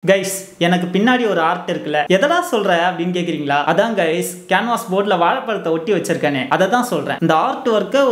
Guys எனக்கு பின்னாடி ஒரு ஆர்ட் இருக்குல்ல எதடா சொல்ற அப்படின்னு கேக்குறீங்களா? அதான் கைஸ் கேன்வாஸ் போர்ட்ல வாழைப்பழத்தை ஒட்டி வச்சிருக்கேனே அதை தான் சொல்றேன். இந்த ஆர்ட் ஒர்க்கை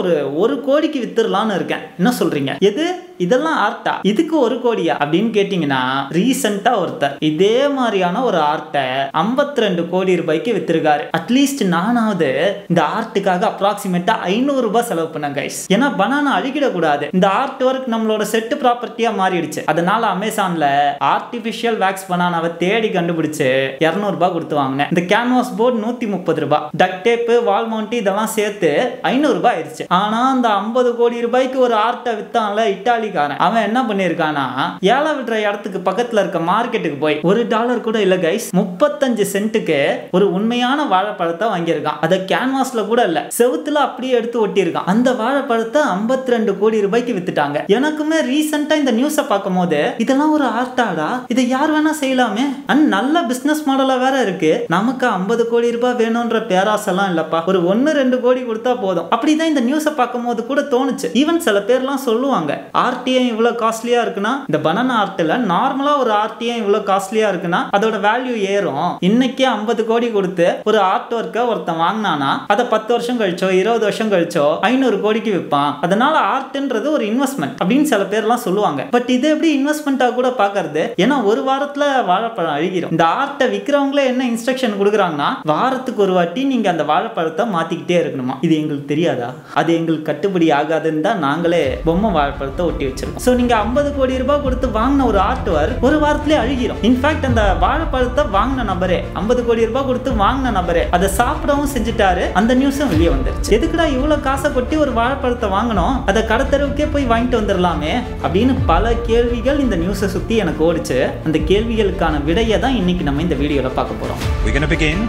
ஒரு கோடிக்கு வித்துடலான்னு இருக்கேன். என்ன சொல்றீங்க? எது இதெல்லாம் ஆர்ட்டா? இதுக்கு 1 கோடியா அப்படின்னு கேட்டீங்கன்னா, ரீசெண்டா ஒருத்தர் இதே மாதிரியான ஒரு ஆர்ட்டை 52 கோடி ரூபாய்க்கு வித்திருக்காரு. அட்லீஸ்ட் நானாவது இந்த ஆர்ட்டுக்காக அப்ராக்சிமேட்டா 500 ரூபாய் செலவு பண்ணேன் கைஸ். ஏன்னா பனானா அழிக்கிடக்கூடாது. இந்த ஆர்ட் ஒர்க் நம்மளோட செட்டு ப்ராப்பர்ட்டியா மாறிடுச்சு. அதனால அமேசான்ல ஆர்டிபிஷியல் வேக்ஸ் பனானாவை தேடி கண்டுபிடிச்சு 200 ரூபாய் கொடுத்து வாங்கினேன். இந்த கேன்வாஸ் போர்டு 130 ரூபாய், டக் டேப், வால் மவுண்ட் இதெல்லாம் சேர்த்து 500 ரூபாய் ஆயிடுச்சு. ஆனா அந்த 50 கோடி ரூபாய்க்கு ஒரு ஆர்ட்டை வித்தான்ல இட்டாலிக்காரன், அவன் என்ன பண்ணிருக்கானா, ஏழை விடுற இடத்துக்கு பக்கத்துல இருக்க மார்க்கெட்டுக்கு போய் $1 கூட இல்ல கைஸ், 35 சென்ட்டுக்கு ஒரு உண்மையான வாழைப்பழத்தை வாங்கியிருக்கான். அதை கேன்வாஸ்ல கூட இல்ல, செவுத்துல அப்படியே எடுத்து ஒட்டி இருக்கான். அந்த வாழைப்பழத்தை 52 கோடி ரூபாய்க்கு வித்துட்டாங்க. எனக்குமே ரீசெண்டா இந்த நியூஸை பார்க்கும் போது இதெல்லாம் ஒரு ஆர்ட்டாடா, இதை யார் வேணா செய்யலாமே, அண்ட் நல்ல பிசினஸ் மாடலா வேற இருக்கு. நமக்கு 50 கோடி ரூபாய் வேணும்ன்ற பேராசெல்லாம் இல்லப்பா, ஒரு 1-2 கோடி கொடுத்தா போதும். அப்படிதான் இந்த நியூஸை பார்க்கும் போது கூட தோணுச்சு. ஈவன் சில பேர்லாம் சொல்லுவாங்க, ஆர்டிஎம் இவ்வளவு காஸ்ட்லியா இருக்குன்னா, இந்த பனானா ஆர்ட்ல நார்மலா ஒரு ஆர்டிஎம் இவ்வளவு காஸ்ட்லியா இருக்குன்னா அதோட வேல்யூ ஏறும். இன்னைக்கே 50 கோடி கொடுத்து ஒரு ஆர்ட் ஒர்க்கை ஒருத்தன் வாங்கினானா அதை 10 வருஷம் கழிச்சோ 20 வருஷம் கழிச்சோ 500 கோடிக்கு விற்பான். அதனால ஆர்ட்ன்றது ஒரு இன்வெஸ்ட்மெண்ட் அப்படின்னு சில பேர்லாம் சொல்லுவாங்க. பட் இது எப்படி இன்வெஸ்ட்மெண்டா கூட பாக்குறது? ஏன்னா ஒரு வாரத்துல வாழைப்பழம் அழுகிரும். இந்த ஆர்ட்டை விற்கிறவங்களே என்ன இன்ஸ்ட்ரக்ஷன் கொடுக்குறாங்கன்னா, வாரத்துக்கு ஒரு வாட்டி நீங்க அந்த வாழைப்பழத்தை மாத்திக்கிட்டே இருக்கணுமா. இது எங்களுக்கு தெரியாதா? அது எங்களுக்கு கட்டுப்படி ஆகாதுன்னு தான் நாங்களே பொம்மை வாழைப்பழத்தை ஒட்டி வச்சிருக்கோம். சோ நீங்க 50 கோடி ரூபாய் கொடுத்து வாங்கின ஒரு ஆர்ட் ஒர்க் ஒரு வாரத்திலே அழுகிரும். இன்ஃபேக்ட் அந்த வாழைப்பழத்தை வாங்கின நபரே, 50 கோடி ரூபாய் கொடுத்து வாங்கின நபரே அதை சாப்பிடவும் செஞ்சுட்டாரு. அந்த நியூஸும் வெளியே வந்துருச்சு. எதுக்குடா இவ்வளவு காசை கொட்டி ஒரு வாழைப்பழத்தை வாங்கணும், அதை கடத்தருவுக்கே போய் வாங்கிட்டு வந்துடலாமே அப்படின்னு பல கேள்விகள் இந்த நியூஸை சுத்தி எனக்கு ஓடிச்சு. அந்த கேள்விகளுக்கான விடையை தான் இன்னைக்கு நம்ம இந்த வீடியோல பார்க்க போறோம். We're going to begin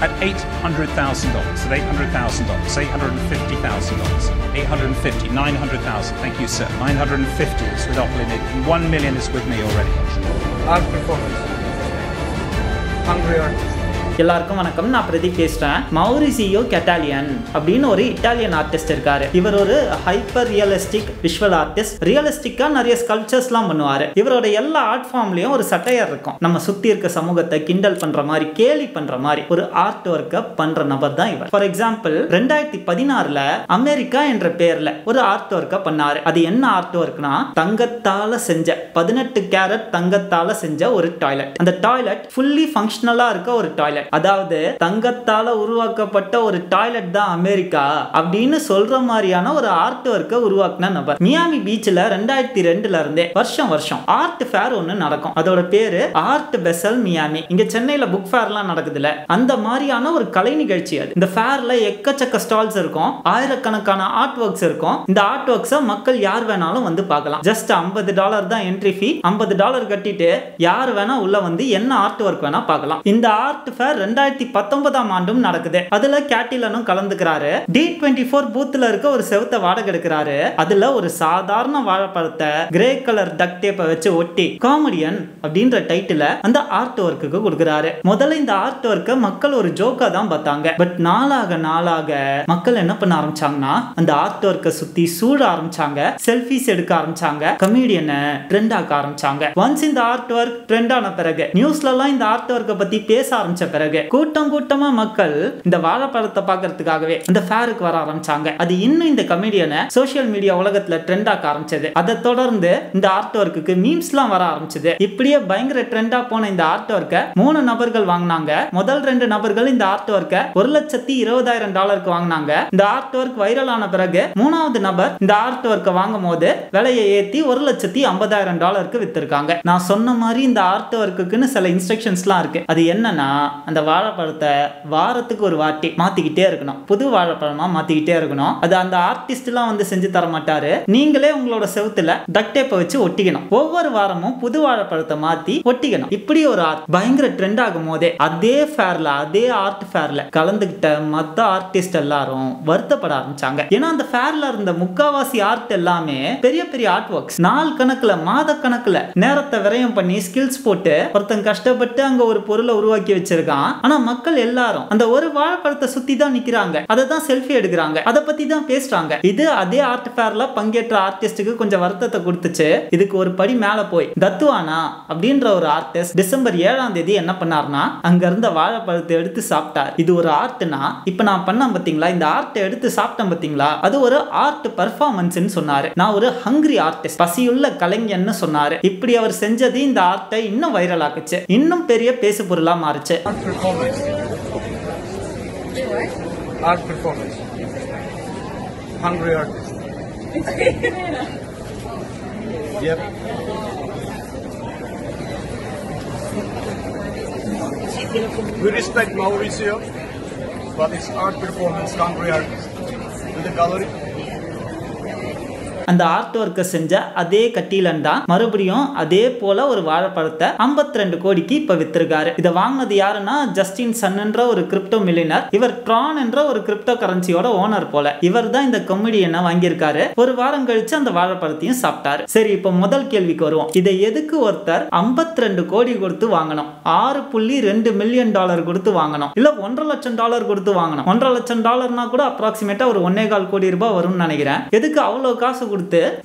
at $800,000, at $800,000, $850,000, $850, $900,000. Thank you, sir. 950 is without limit. 1 million is with me already. Art performance. Hungry artist. எல்லாருக்கும் வணக்கம், நான் பிரதீப் பேசுறேன். மௌரிசியோ கெட்டாலியன் அப்படின்னு ஒரு இட்டாலியன் ஆர்டிஸ்ட் இருக்காரு. இவர் ஒரு ஹைப்பர் ரியலிஸ்டிக் விஷுவல் ஆர்டிஸ்ட். ரியலிஸ்டிக்கா நிறைய ஸ்கல்ப்சர்ஸ்லாம் பண்ணுவாரு. இவரோட எல்லா ஆர்ட் ஃபார்ம்லயும் ஒரு சட்டையர் இருக்கும். நம்ம சுத்தி இருக்க சமூகத்தை கிண்டல் பண்ற மாதிரி, கேலி பண்ற மாதிரி ஒரு ஆர்ட் ஒர்க்கை பண்ற நபர் தான் இவர். ஃபார் எக்ஸாம்பிள் 2016ல அமெரிக்கா என்ற பேர்ல ஒரு ஆர்ட் ஒர்க்கை பண்ணாரு. அது என்ன ஆர்ட் ஒர்க்னா, தங்கத்தால செஞ்ச 18 கேரட் தங்கத்தால செஞ்ச ஒரு டாய்லெட். அந்த டாய்லெட் ஃபுல்லி ஃபங்க்ஷனலா இருக்க ஒரு டாய்லெட். அதாவது தங்கத்தால உருவாக்கப்பட்ட ஒரு டாய்லெட் தான் அமெரிக்கா அப்படின்னு சொல்ற மாதிரியான ஒரு ஆர்ட் ஒர்க்கை உருவாக்குன நபர். மியாமி பீச்ல 2002ல இருந்தே வருஷம் ஆர்ட் ஃபேர் ஒன்னு நடக்கும். அதோட பேரு ஆர்ட் பெசல் மியாமி. இங்க சென்னையில புக் ஃபேர்லாம் நடக்குதுல, அந்த மாதிரியான ஒரு கலை நிகழ்ச்சி அது. இந்த ஃபேர்ல எக்கச்சக்க ஸ்டால்ஸ் இருக்கும், ஆயிரக்கணக்கான ஆர்ட் ஒர்க்ஸ் இருக்கும். இந்த ஆர்ட் ஒர்க்ஸை மக்கள் யார் வேணாலும் வந்து பார்க்கலாம். ஜஸ்ட் $50 தான் என்ட்ரி ஃபீ. $50 கட்டிட்டு யார் வேணா உள்ள வந்து என்ன ஆர்ட் ஒர்க் வேணா பார்க்கலாம். இந்த ஆர்ட் ஃபேர் 2019ஆம் ஆண்டும் நடக்குது. அதுல கேட்டிலனும் கலந்துக்கிறாரு. D24 பூத்துல இருக்க ஒரு செவுத்தை வாடகை எடுக்கிறாரு. அதுல ஒரு சாதாரண வாழைப்பழத்தை கிரே கலர் டக் டேப்பை வச்சு ஒட்டி காமெடியன் அப்படின்ற டைட்டில அந்த ஆர்ட் ஒர்க்குக்கு கொடுக்கிறாரு. முதல்ல இந்த ஆர்ட் ஒர்க்கை மக்கள் ஒரு ஜோக்கா தான் பார்த்தாங்க. பட் நாளாக மக்கள் என்ன பண்ண ஆரம்பிச்சாங்கன்னா, அந்த ஆர்ட் ஒர்க்கை சுத்தி சூழ ஆரம்பிச்சாங்க, செல்ஃபிஸ் எடுக்க ஆரம்பிச்சாங்க, கமெடியனை ட்ரெண்ட் ஆக்க ஆரம்பிச்சாங்க. ஒன்ஸ் இந்த ஆர்ட் ஒர்க் ட்ரெண்ட் ஆன பிறகு, நியூஸ்ல எல்லாம் இந்த ஆர்ட் ஒர்க்கை பத்தி பேச ஆரம்பிச்ச பிறகு கூட்டமா மக்கள் இந்த வாழைப்பழத்தை பார்க்கறதுக்காகவே இந்த ஃபேருக்கு வர ஆரம்பிச்சாங்க. அது இன்னும் இந்த கமெடியனை சோஷியல் மீடியா உலகத்துல ட்ரெண்ட் ஆக்க ஆரம்பிச்சது. அதை தொடர்ந்து இந்த ஆர்ட் ஒர்க்குக்கு மீம்ஸ்லாம் வர ஆரம்பிச்சது. இப்படியே பயங்கர ட்ரெண்டா போன இந்த ஆர்ட் ஒர்க்கை 3 நபர்கள் வாங்கினாங்க. முதல் 2 நபர்கள் இந்த ஆர்ட் ஒர்க்கை $1,20,000 வாங்கினாங்க. இந்த ஆர்ட் ஒர்க் வைரல் ஆன பிறகு 3வது நபர் இந்த ஆர்ட் ஒர்க்கை வாங்கும் போது விலையை ஏத்தி $1,50,000 வித்திருக்காங்க. நான் சொன்ன மாதிரி இந்த ஆர்ட் ஒர்க்குன்னு சில இன்ஸ்ட்ரக்ஷன்ஸ்லாம் இருக்கு. அது என்னன்னா, அந்த வாழைப்பழத்தை வாரத்துக்கு ஒரு வாட்டி மாத்திக்கிட்டே இருக்கணும். புது வாழைப்பழமா மாத்திக்கிட்டே இருக்கணும். அது அந்த ஆர்டிஸ்ட் எல்லாம் வந்து செஞ்சு தர மாட்டாரு. நீங்களே உங்களோட செவுத்துல டக் டேப்பை வச்சு ஒட்டிக்கணும். ஒவ்வொரு வாரமும் புது வாழைப்பழத்தை மாத்தி ஒட்டிக்கணும். இப்படி ஒரு ஆர்ட் பயங்கர ட்ரெண்ட் ஆகும் போதே அதே ஃபேர்ல, அதே ஆர்ட் ஃபேர்ல கலந்துகிட்ட மத்த ஆர்டிஸ்ட் எல்லாரும் வருத்தப்பட ஆரம்பிச்சாங்க. ஏன்னா அந்த ஃபேர்ல இருந்த முக்காவாசி ஆர்ட் எல்லாமே பெரிய பெரிய ஆர்ட் ஒர்க்ஸ். நாள் கணக்குல, மாத கணக்குல நேரத்தை விரயம் பண்ணி ஸ்கில்ஸ் போட்டு ஒருத்தன் கஷ்டப்பட்டு அங்க ஒரு பொருளை உருவாக்கி வச்சிருக்கான். இருக்கலாம். ஆனா மக்கள் எல்லாரும் அந்த ஒரு வாழைப்பழத்தை சுத்தி தான் நிக்கிறாங்க, அதை தான் செல்ஃபி எடுக்கிறாங்க, அதை பத்தி தான் பேசுறாங்க. இது அதே ஆர்ட் ஃபேர்ல பங்கேற்ற ஆர்டிஸ்டுக்கு கொஞ்சம் வருத்தத்தை கொடுத்துச்சு. இதுக்கு ஒரு படி மேல போய் தத்துவானா அப்படின்ற ஒரு ஆர்டிஸ்ட் டிசம்பர் 7ஆம் தேதி என்ன பண்ணார்னா அங்க இருந்த வாழைப்பழத்தை எடுத்து சாப்பிட்டார். இது ஒரு ஆர்ட்னா இப்ப நான் பண்ண பாத்தீங்களா, இந்த ஆர்ட்டை எடுத்து சாப்பிட்டேன் பாத்தீங்களா, அது ஒரு ஆர்ட் பெர்ஃபார்மன்ஸ்னு சொன்னாரு. நான் ஒரு ஹங்கிரி ஆர்டிஸ்ட், பசியுள்ள கலைஞன்னு சொன்னாரு. இப்படி அவர் செஞ்சது இந்த ஆர்ட்டை இன்னும் வைரல் ஆக்குச்சு, இன்னும் பெரிய பேசு பொருளா மாறுச்சு. Art performance. Hungry artist. Yep. We respect Mauricio, but it's art performance, hungry artist. In the gallery. அந்த ஆர்ட் ஒர்க்கை செஞ்ச அதே கட்டிலன் தான் மறுபடியும் அதே போல ஒரு வாழைப்பழத்தை 52 கோடிக்கு இப்ப வித்திருக்காரு. இதை வாங்கினது யாருன்னா ஜஸ்டின் சன் என்ற ஒரு கிரிப்டோ மில்லியனர். இவர் ட்ரான் என்ற ஒரு கிரிப்டோ கரன்சியோட ஓனர் போல. இவர் தான் இந்த கமெடியனை வாங்கியிருக்காரு. ஒரு வாரம் கழிச்சு அந்த வாழைப்பழத்தையும் சாப்பிட்டாரு. சரி, இப்ப முதல் கேள்விக்கு வருவோம். இதை எதுக்கு ஒருத்தர் 52 கோடி கொடுத்து வாங்கணும்? $6.2 மில்லியன் கொடுத்து வாங்கணும், இல்ல $1.5 லட்சம் கொடுத்து வாங்கணும்? $1.5 லட்சம் கூட அப்ராக்சிமேட்டா ஒரு 1.25 கோடி ரூபாய் வரும்னு நினைக்கிறேன். எதுக்கு அவ்வளவு காசு கொடுத்து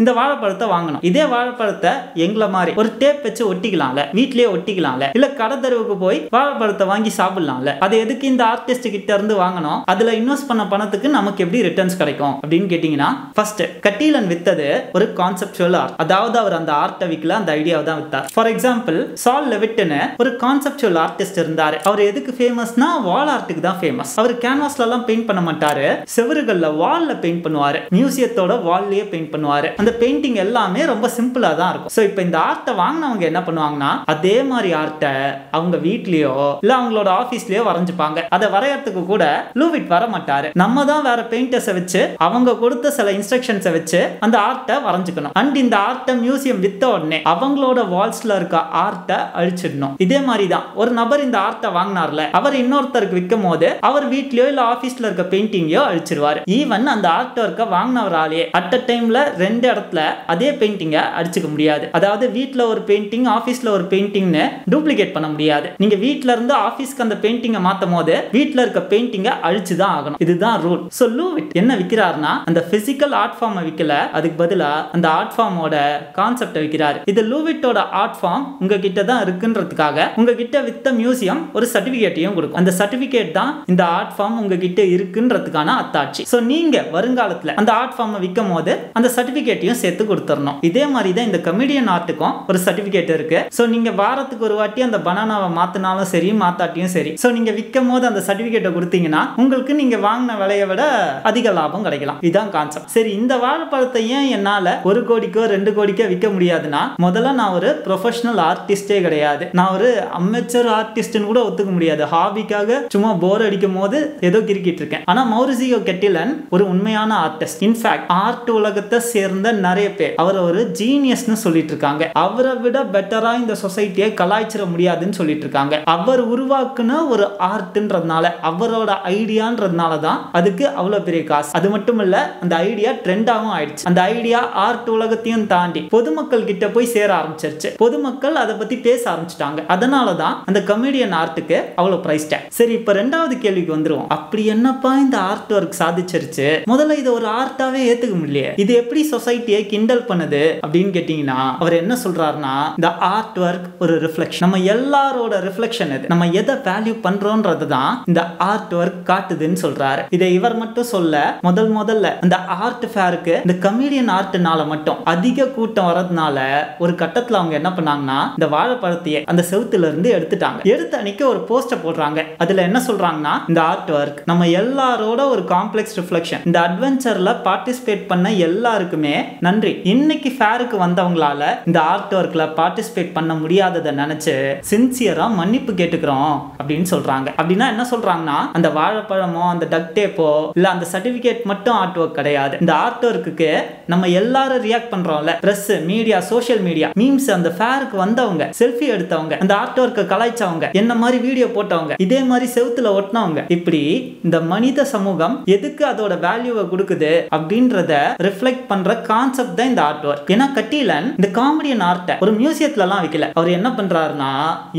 இந்த வாழைப்பழத்தை வாங்கணும்? இதே வாழைப்பழத்தை எங்களை மாதிரி ஒரு டேப் வச்சு ஒட்டிக்கலாம்ல, வீட்லயே ஒட்டிக்கலாம்ல, இல்ல கடை தெருவுக்கு போய் வாழைப்பழத்தை வாங்கி சாப்பிடலாம்ல. அதை எதுக்கு இந்த ஆர்டிஸ்ட் கிட்ட இருந்து வாங்கணும்? அதுல இன்வெஸ்ட் பண்ண பணத்துக்கு நமக்கு எப்படி ரிட்டர்ன்ஸ் கிடைக்கும் அப்படின்னு கேட்டீங்கன்னா, ஃபர்ஸ்ட் கட்டிலன் வித்தது ஒரு கான்செப்சுவல் ஆர்ட். அதாவது அவர் அந்த ஆர்ட்டை விக்கல, அந்த ஐடியாவை தான் வித்தார். ஃபார் எக்ஸாம்பிள், சால் லெவிட்னு ஒரு கான்செப்சுவல் ஆர்டிஸ்ட் இருந்தாரு. அவர் எதுக்கு ஃபேமஸ்னா வால் ஆர்ட்டுக்கு தான் ஃபேமஸ். அவர் கேன்வாஸ்ல எல்லாம் பெயிண்ட் பண்ண மாட்டாரு, செவறுகள்ல வால்ல பெயிண்ட் பண்ணுவாரு, மியூசியத்தோட வால்லயே பெயிண்ட் பண்ணுவாரு. அந்த பெயிண்டிங் எல்லாமே ரொம்ப சிம்பிளா தான் இருக்கும். சோ இப்போ இந்த ஆர்ட்டை வாங்கினவங்க என்ன பண்ணுவாங்கன்னா, அதே மாதிரி ஆர்ட்டை அவங்க வீட்லயோ இல்ல அவங்களோட ஆபீஸ்லயோ வரைஞ்சுப்பாங்க. அதை வரையறதுக்கு கூட லூவிட் வர மாட்டாரு. நம்ம தான் வேற பெயிண்டர்ஸை வச்சு அவங்க கொடுத்த சில இன்ஸ்ட்ரக்ஷன்ஸை வச்சு அந்த ஆர்ட்டை வரைஞ்சுக்கணும். அண்ட் இந்த ஆர்ட்டை மியூசியம் வித்த உடனே அவங்களோட வால்ஸ்ல இருக்க ஆர்ட்டை அழிச்சிடணும். இதே மாதிரி தான் ஒரு நபர் இந்த ஆர்ட்டை வாங்கினார்ல, அவர் இன்னொருத்தருக்கு விற்கும் போது அவர் வீட்லயோ இல்ல ஆபீஸ்ல இருக்க பெயிண்டிங்கோ அழிச்சிருவாரு. ஈவன் அந்த ஆர்ட் ஒர்க்கை வாங்கினவராலே அட் அ டைம்ல 2 இடத்துல அதே பெயிண்டிங்கை அடிச்சுக்க முடியாது. அதாவது வீட்ல ஒரு பெயிண்டிங், ஆபீஸ்ல ஒரு பெயிண்டிங்னு டூப்ளிகேட் பண்ண முடியாது. நீங்க வீட்ல இருந்து ஆபீஸ்க்கு அந்த பெயிண்டிங்கை மாத்தும் போது வீட்ல இருக்க பெயிண்டிங்கை அழிச்சு தான் ஆகணும். இதுதான் ரூல். சோ லூவிட் என்ன விக்கிறாருன்னா, அந்த பிசிக்கல் ஆர்ட் ஃபார்மை விக்கல, அதுக்கு பதிலா அந்த ஆர்ட் ஃபார்மோட கான்செப்டை விக்கிறாரு. இது லூவிட்டோட ஆர்ட் ஃபார்ம் உங்ககிட்ட தான் இருக்குன்றதுக்காக உங்ககிட்ட வித்த மியூசியம் ஒரு சர்டிபிகேட்டையும் கொடுக்கும். அந்த சர்டிபிகேட் தான் இந்த ஆர்ட் ஃபார்ம் உங்ககிட்ட இருக்குன்றதுக்கான அத்தாட்சி. சோ நீங்க வருங்காலத்துல அந்த ஆர்ட் ஃபார்மை விற்கும் போது அந்த சர்டிபிகேட்டையும் சேர்த்து கொடுத்துறணும். இதே மாதிரி தான் இந்த கமெடியன் ஆர்ட்டுக்கும் ஒரு சர்டிபிகேட் இருக்கு. சோ நீங்க வாரத்துக்கு ஒரு வாட்டி அந்த பனானாவை மாத்தினாலும் சரி, மாத்தாட்டியும் சரி, சோ நீங்க விற்கும் போது அந்த சர்டிபிகேட்டை கொடுத்தீங்கன்னா உங்களுக்கு நீங்க வாங்கின விலையை விட அதிக லாபம் கிடைக்கலாம். இதுதான் கான்செப்ட். சரி, இந்த வாழைப்பழத்தை ஏன் என்னால 1 கோடிக்கோ 2 கோடிக்கோ விற்க முடியாதுன்னா, முதல்ல நான் ஒரு ப்ரொஃபஷனல் ஆர்டிஸ்டே கிடையாது. நான் ஒரு அமெச்சர் ஆர்டிஸ்ட்னு கூட ஒத்துக்க முடியாது. ஹாபிக்காக சும்மா போர் அடிக்கும் போது ஏதோ கிரிக்கிட்டு இருக்கேன். ஆனா மௌரிசியோ கெட்டிலன் ஒரு உண்மையான ஆர்டிஸ்ட். இன்ஃபேக்ட் ஆர்ட் உலகத்தை சேர்ந்த நிறைய பேர் அவர் ஒரு ஜீனியஸ்னு சொல்லிட்டு இருக்காங்க. அவரை விட பெட்டரா இந்த சொசைட்டியை கலாய்ச்சிட முடியாதுன்னு சொல்லிட்டு இருக்காங்க. அவர் உருவாக்குன ஒரு ஆர்ட்ன்றதுனால, அவரோட ஐடியான்றதுனால தான் அதுக்கு அவ்வளவு பெரிய காசு. அது மட்டும் இல்ல, அந்த ஐடியா ட்ரெண்டாகவும் ஆயிடுச்சு. அந்த ஐடியா ஆர்ட் உலகத்தையும் தாண்டி பொதுமக்கள் கிட்ட போய் சேர ஆரம்பிச்சிருச்சு. பொதுமக்கள் அதை பத்தி பேச ஆரம்பிச்சிட்டாங்க. அதனாலதான் அந்த கமெடியன் ஆர்ட்டுக்கு அவ்வளவு பிரைஸ் டேக். சரி, இப்ப 2வது கேள்விக்கு வந்துருவோம். அப்படி என்னப்பா இந்த ஆர்ட் ஒர்க் சாதிச்சிருச்சு? முதல்ல இதை ஒரு ஆர்ட்டாவே ஏத்துக்க முடியல, இது எப்படி சொசைட்டியை கிண்டல் பண்ணுது அப்படின்னு கேட்டீங்கன்னா, அவர் என்ன சொல்றாருன்னா, இந்த ஆர்ட் ஒர்க் ஒரு ரிஃப்ளெக்ஷன், நம்ம எல்லாரோட ரிஃப்ளெக்ஷன். இது நம்ம எதை வேல்யூ பண்றோம்ன்றது தான் இந்த ஆர்ட் ஒர்க் காட்டுதுன்னு சொல்றாரு. இதை இவர் மட்டும் சொல்ல, முதல்ல அந்த ஆர்ட் ஃபேருக்கு இந்த கமெடியன் ஆர்ட்னால மட்டும் அதிக கூட்டம் வரதுனால ஒரு கட்டத்துல அவங்க என்ன பண்ணாங்கன்னா, இந்த வாழைப்பழத்தையே அந்த செவுத்துல இருந்து எடுத்துட்டாங்க. எடுத்து அன்னைக்கு ஒரு போஸ்டர் போடுறாங்க. அதுல என்ன சொல்றாங்கன்னா, இந்த ஆர்ட் ஒர்க் நம்ம எல்லாரோட ஒரு காம்ப்ளெக்ஸ் ரிஃப்ளெக்ஷன். இந்த அட்வென்ச்சர்ல பார்ட்டிசிபேட் பண்ண எல்லாருக்குமே நன்றி. இன்னைக்கு ஃபேருக்கு வந்தவங்களால இந்த ஆர்ட் ஒர்க்ல பார்ட்டிசிபேட் பண்ண முடியாததை நினைச்சு சின்சியரா மன்னிப்பு கேட்டுக்கிறோம் அப்படின்னு சொல்றாங்க. அப்படின்னா என்ன சொல்றாங்கன்னா, அந்த வாழைப்பழமோ அந்த டக் டேப்போ இல்ல அந்த சர்டிபிகேட் மட்டும் ஆர்ட் ஒர்க் கிடையாது. இந்த ஆர்ட் ஒர்க்குக்கு நம்ம எல்லாரும் ரியாக்ட் பண்றோம்ல, press, media, social media, memes, அந்த ஃபேருக்கு வந்தவங்க, செல்ஃபி எடுத்தவங்க, அந்த ஆர்ட் ஒர்க்கை கலாய்ச்சவங்க, என்ன மாதிரி வீடியோ போட்டவங்க, இதே மாதிரி செவுத்துல ஒட்டினவங்க, இப்படி இந்த மனித சமூகம் எதுக்கு அதோட வேல்யூவை கொடுக்குது அப்படின்றத ரிஃப்ளெக்ட் பண்ற கான்செப்ட் தான் இந்த ஆர்ட் ஒர்க். ஏன்னா கட்டீலன் இந்த காமெடியன் ஆர்ட்டை ஒரு மியூசியத்துல எல்லாம் வைக்கல. அவர் என்ன பண்றாருன்னா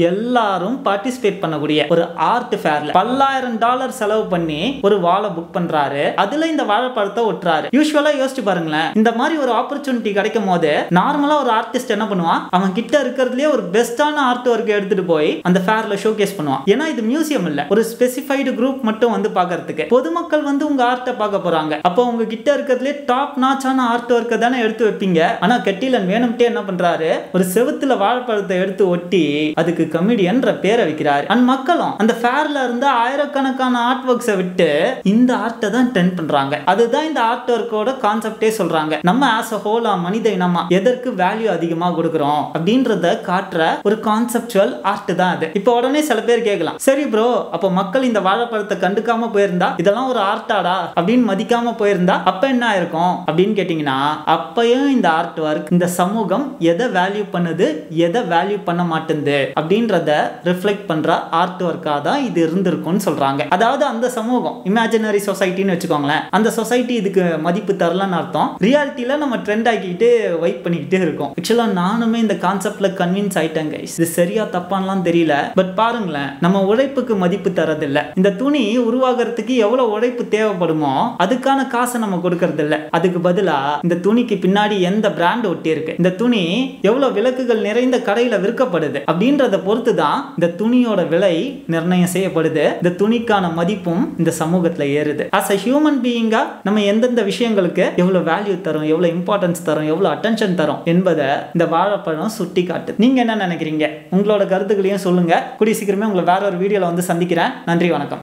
எல்லாரும் பார்ட்டிசிபேட் பண்ணக்கூடிய ஒரு ஆர்ட் ஃபேர்ல $10,000 செலவு பண்ணி ஒரு வாழை புக் பண்றாரு. அதுல இந்த வாழைப்பழத்தை ஒட்டுறாரு. யூசுவலா யோசிச்சு பாருங்களேன், இந்த மாதிரி ஒரு ஆப்பர்ச்சுனிட்டி கிடைக்கும் போது நார்மலா ஒரு ஆர்டிஸ்ட் என்ன பண்ணுவான், அவன் கிட்ட இருக்கிறதுலயே ஒரு பெஸ்டான ஆர்ட் ஒர்க் எடுத்துட்டு போய் அந்த ஃபேர்ல ஷோகேஸ் பண்ணுவான். ஏன்னா இது மியூசியம் இல்ல, ஒரு ஸ்பெசிஃபைடு குரூப் மட்டும் வந்து பார்க்கிறதுக்கு. பொதுமக்கள் வந்து உங்க ஆர்ட்டை பார்க்க போறாங்க. அப்போ உங்க கிட்ட இருக்கிறதுலே டாப் நாச்சான ஆர்ட் ஒர்க்கை தானே எடுத்து வைப்பீங்க. ஆனா கட்டீலன் வேணும்ட்டே என்ன பண்றாரு, ஒரு செவுத்துல வாழைப்பழத்தை எடுத்து ஒட்டி அதுக்கு கமெடியன்ற பேரை வைக்கிறாரு. அண்ட் மக்களும் அந்த ஃபேர்ல இருந்து ஆயிரக்கணக்கான ஆர்ட் ஒர்க்ஸை விட்டு இந்த ஆர்ட்டை தான் ட்ரெண்ட் பண்றாங்க. அதுதான் இந்த ஆர்ட் ஒர்க்கோட கான்செப்டே சொல்றாங்க. நம்ம ஆஸ் அ ஹோலா மனித இனமா எதற்கு வேல்யூ அதிகமா கொடுக்கிறோம் அப்படின்றத காட்டுற ஒரு கான்செப்சுவல் ஆர்ட் தான் அது. இப்போ உடனே சில பேர் கேட்கலாம், சரி ப்ரோ, அப்போ மக்கள் இந்த வாழைப்பழத்தை கண்டுக்காம போயிருந்தா, இதெல்லாம் ஒரு ஆர்ட்டாடா அப்படின்னு மதிக்காம போயிருந்தா அப்ப என்ன ஆயிருக்கும் அப்படின்னு கேட்டீங்கன்னா, அப்பயும் இந்த ஆர்ட் ஒர்க் இந்த சமூகம் எதை வேல்யூ பண்ணுது, எதை வேல்யூ பண்ண மாட்டேங்குது அப்படின்றத ரிஃப்ளெக்ட் பண்ற ஆர்ட் ஒர்க்கா தான் இது இருந்திருக்கும்னு சொல்றாங்க. அதாவது அந்த சமூகம் இமேஜினரி சொசைட்டின்னு வச்சுக்கோங்களேன், அந்த சொசைட்டி இதுக்கு மதிப்பு தரலன்னு அர்த்தம். ரியாலிட்டியில நம்ம ட்ரெண்ட் ஆக்கிட்டு வெயிட் பண்ணிக்கிட்டே இருக்கோம். ஆக்சுவலா நானுமே இந்த கான்செப்ட்ல கன்வின்ஸ் ஆயிட்டேன் கைஸ். இது சரியா தப்பான்லாம் தெரியல, பட் பாருங்களேன், நம்ம உழைப்புக்கு மதிப்பு தரதில்ல. இந்த துணி உருவாகிறதுக்கு எவ்வளவு உழைப்பு தேவைப்படுமோ அதுக்கான காசை நம்ம கொடுக்கறது இல்ல. அதுக்கு பதிலா இந்த துணிக்கு பின்னாடி எந்த பிராண்ட் ஒட்டி இருக்கு, இந்த துணி எவ்வளவு விளக்குகள் நிறைந்த கடையில விற்கப்படுது அப்படின்றத பொறுத்து தான் இந்த துணியோட விலை நிர்ணயம் செய்யப்படுது. இந்த துணிக்கான மதிப்பும் இந்த சமூகத்துல ஏறுது. as a human being நம்ம எந்தெந்த விஷயங்களுக்கு எவ்வளவு வேல்யூ தரும், எவ்வளவு இம்பார்ட்டன்ஸ் தரும், எவ்வளவு அட்டென்ஷன் தரும் என்பதை இந்த வாழைப்பழம் சுட்டி காட்டு. நீங்க என்ன நினைக்கிறீங்க? உங்களோட கருத்துக்களையும் சொல்லுங்க. கூடிய சீக்கிரமே உங்களை வேற ஒரு வீடியோல வந்து சந்திக்கிறேன். நன்றி, வணக்கம்.